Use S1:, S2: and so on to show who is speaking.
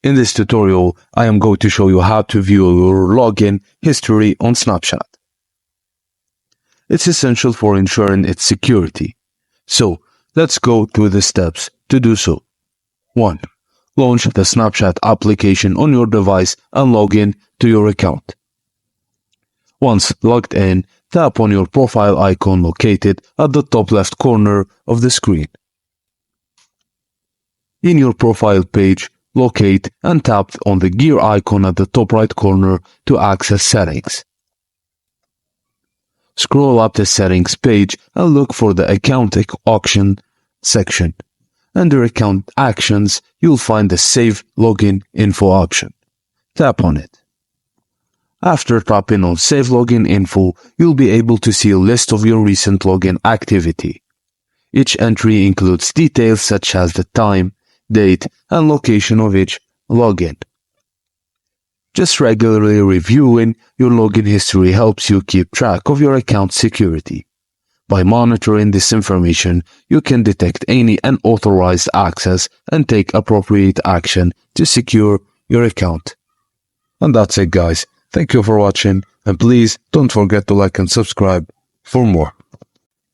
S1: In this tutorial, I am going to show you how to view your login history on Snapchat. It's essential for ensuring its security. So, let's go through the steps to do so. 1. Launch the Snapchat application on your device and log in to your account. Once logged in, tap on your profile icon located at the top left corner of the screen. In your profile page, locate and tap on the gear icon at the top right corner to access settings. Scroll up the settings page and look for the account option section. Under account actions, you'll find the save login info option. Tap on it. After tapping on save login info, you'll be able to see a list of your recent login activity. Each entry includes details such as the time, date, and location of each login. Just regularly reviewing your login history helps you keep track of your account security. By monitoring this information, you can detect any unauthorized access and take appropriate action to secure your account. And that's it, guys. Thank you for watching, and please don't forget to like and subscribe for more.